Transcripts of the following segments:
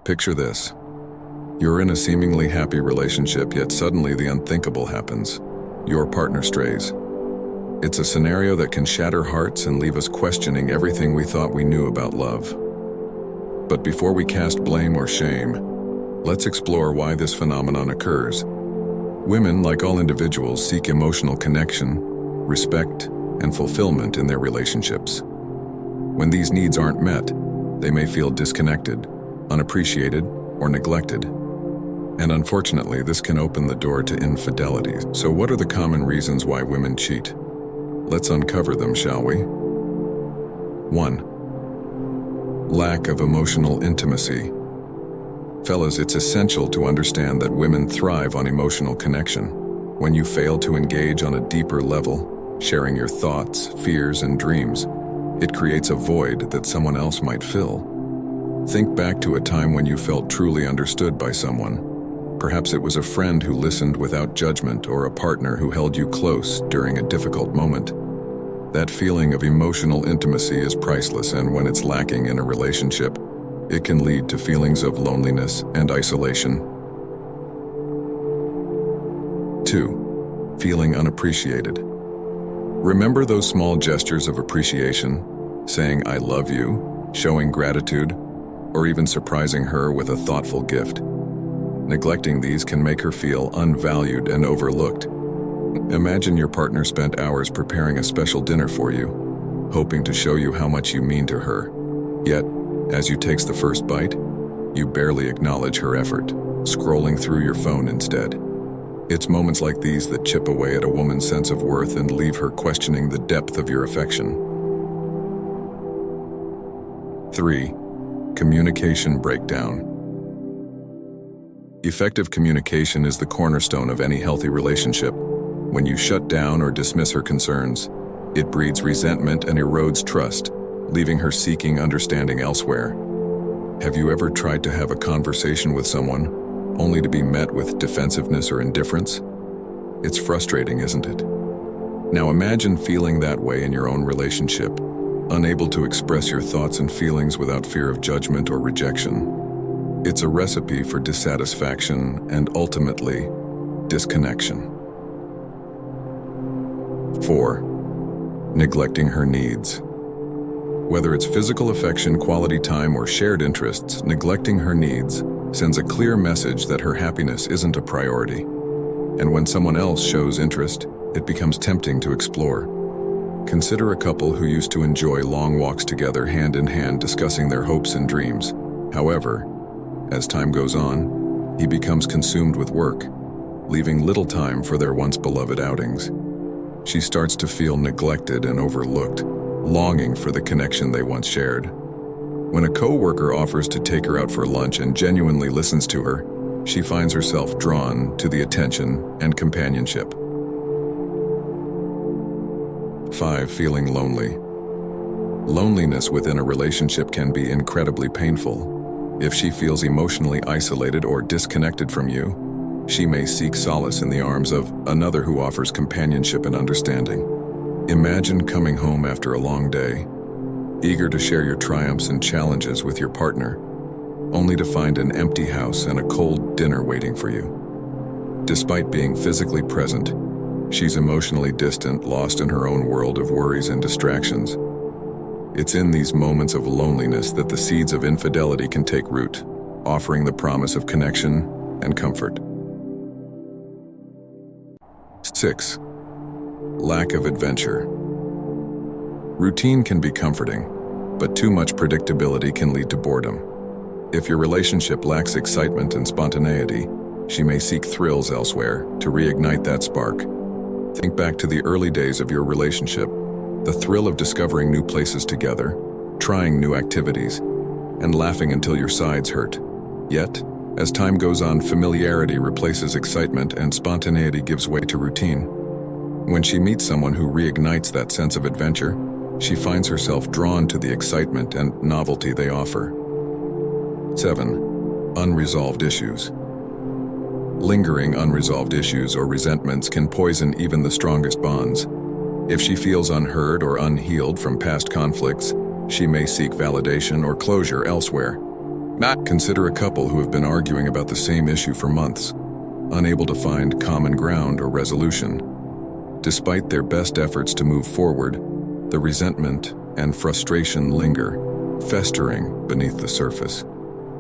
Picture this. You're in a seemingly happy relationship, yet suddenly the unthinkable happens. Your partner strays. It's a scenario that can shatter hearts and leave us questioning everything we thought we knew about love. But before we cast blame or shame, let's explore why this phenomenon occurs. Women, like all individuals, seek emotional connection, respect, and fulfillment in their relationships. When these needs aren't met, they may feel disconnected, unappreciated, or neglected. And unfortunately, this can open the door to infidelity. So what are the common reasons why women cheat? Let's uncover them, shall we? 1. Lack of emotional intimacy. Fellas, it's essential to understand that women thrive on emotional connection. When you fail to engage on a deeper level, sharing your thoughts, fears, and dreams, it creates a void that someone else might fill. Think back to a time when you felt truly understood by someone. Perhaps it was a friend who listened without judgment or a partner who held you close during a difficult moment. That feeling of emotional intimacy is priceless, and when it's lacking in a relationship, it can lead to feelings of loneliness and isolation. 2. Feeling unappreciated. Remember those small gestures of appreciation, saying "I love you," showing gratitude, or even surprising her with a thoughtful gift. Neglecting these can make her feel unvalued and overlooked. Imagine your partner spent hours preparing a special dinner for you, hoping to show you how much you mean to her. Yet, as you take the first bite, you barely acknowledge her effort, scrolling through your phone instead. It's moments like these that chip away at a woman's sense of worth and leave her questioning the depth of your affection. 3. Communication breakdown. Effective communication is the cornerstone of any healthy relationship. When you shut down or dismiss her concerns, it breeds resentment and erodes trust, leaving her seeking understanding elsewhere. Have you ever tried to have a conversation with someone, only to be met with defensiveness or indifference? It's frustrating, isn't it? Now imagine feeling that way in your own relationship, unable to express your thoughts and feelings without fear of judgment or rejection. It's a recipe for dissatisfaction and ultimately, disconnection. 4. Neglecting her needs. Whether it's physical affection, quality time, or shared interests, neglecting her needs sends a clear message that her happiness isn't a priority. And when someone else shows interest, it becomes tempting to explore. Consider a couple who used to enjoy long walks together hand in hand, discussing their hopes and dreams. However, as time goes on, he becomes consumed with work, leaving little time for their once beloved outings. She starts to feel neglected and overlooked, longing for the connection they once shared. When a co-worker offers to take her out for lunch and genuinely listens to her, she finds herself drawn to the attention and companionship. 5. Feeling lonely. Loneliness within a relationship can be incredibly painful. If she feels emotionally isolated or disconnected from you, she may seek solace in the arms of another who offers companionship and understanding. Imagine coming home after a long day, eager to share your triumphs and challenges with your partner, only to find an empty house and a cold dinner waiting for you. Despite being physically present, she's emotionally distant, lost in her own world of worries and distractions. It's in these moments of loneliness that the seeds of infidelity can take root, offering the promise of connection and comfort. 6. Lack of adventure. Routine can be comforting, but too much predictability can lead to boredom. If your relationship lacks excitement and spontaneity, she may seek thrills elsewhere to reignite that spark. Think back to the early days of your relationship, the thrill of discovering new places together, trying new activities, and laughing until your sides hurt. Yet, as time goes on, familiarity replaces excitement and spontaneity gives way to routine. When she meets someone who reignites that sense of adventure, she finds herself drawn to the excitement and novelty they offer. 7. Unresolved issues. Lingering unresolved issues or resentments can poison even the strongest bonds. If she feels unheard or unhealed from past conflicts, she may seek validation or closure elsewhere. Consider a couple who have been arguing about the same issue for months, unable to find common ground or resolution. Despite their best efforts to move forward, the resentment and frustration linger, festering beneath the surface.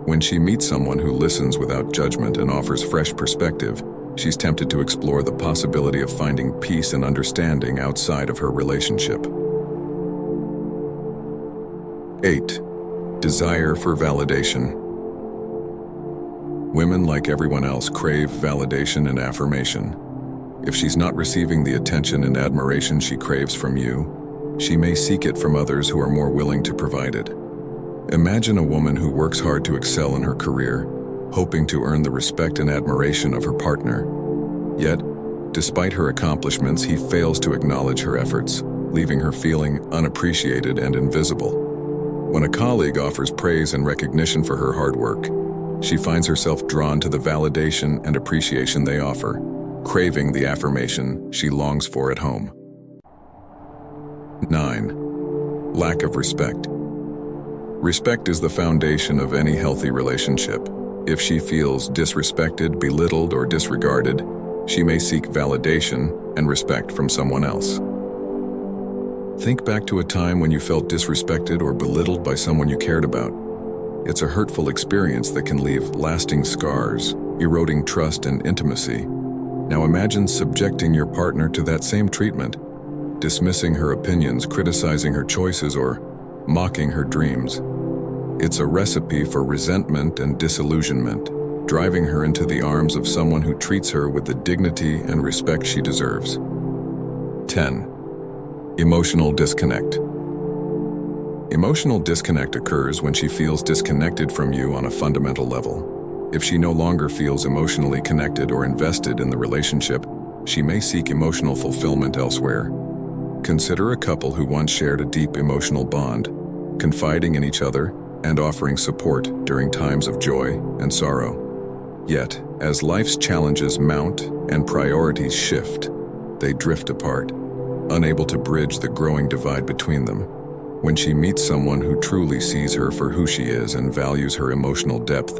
When she meets someone who listens without judgment and offers fresh perspective, she's tempted to explore the possibility of finding peace and understanding outside of her relationship. 8. Desire for validation. Women, like everyone else, crave validation and affirmation. If she's not receiving the attention and admiration she craves from you, she may seek it from others who are more willing to provide it. Imagine a woman who works hard to excel in her career, hoping to earn the respect and admiration of her partner. Yet, despite her accomplishments, he fails to acknowledge her efforts, leaving her feeling unappreciated and invisible. When a colleague offers praise and recognition for her hard work, she finds herself drawn to the validation and appreciation they offer, craving the affirmation she longs for at home. 9. Lack of respect. Respect is the foundation of any healthy relationship. If she feels disrespected, belittled, or disregarded, she may seek validation and respect from someone else. Think back to a time when you felt disrespected or belittled by someone you cared about. It's a hurtful experience that can leave lasting scars, eroding trust and intimacy. Now imagine subjecting your partner to that same treatment, dismissing her opinions, criticizing her choices, or mocking her dreams. It's a recipe for resentment and disillusionment, driving her into the arms of someone who treats her with the dignity and respect she deserves. 10. Emotional disconnect. Emotional disconnect occurs when she feels disconnected from you on a fundamental level. If she no longer feels emotionally connected or invested in the relationship, she may seek emotional fulfillment elsewhere. Consider a couple who once shared a deep emotional bond, confiding in each other and offering support during times of joy and sorrow. Yet, as life's challenges mount and priorities shift, they drift apart, unable to bridge the growing divide between them. When she meets someone who truly sees her for who she is and values her emotional depth,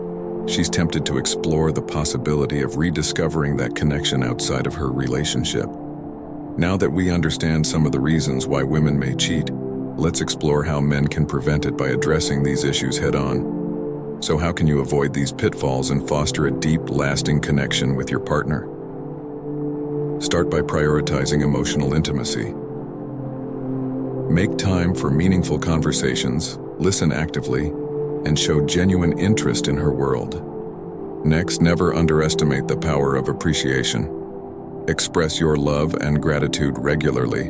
she's tempted to explore the possibility of rediscovering that connection outside of her relationship. Now that we understand some of the reasons why women may cheat, let's explore how men can prevent it by addressing these issues head-on. So how can you avoid these pitfalls and foster a deep, lasting connection with your partner? Start by prioritizing emotional intimacy. Make time for meaningful conversations, listen actively, and show genuine interest in her world. Next, never underestimate the power of appreciation. Express your love and gratitude regularly,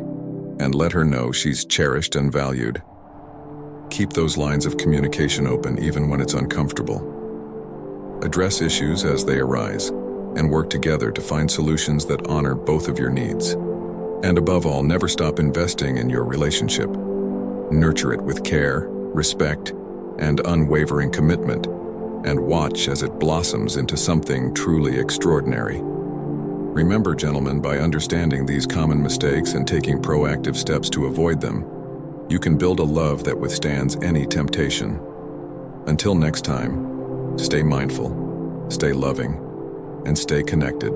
and let her know she's cherished and valued. Keep those lines of communication open even when it's uncomfortable. Address issues as they arise, and work together to find solutions that honor both of your needs. And above all, never stop investing in your relationship. Nurture it with care, respect, and unwavering commitment, and watch as it blossoms into something truly extraordinary. Remember, gentlemen, by understanding these common mistakes and taking proactive steps to avoid them, you can build a love that withstands any temptation. Until next time, stay mindful, stay loving, and stay connected.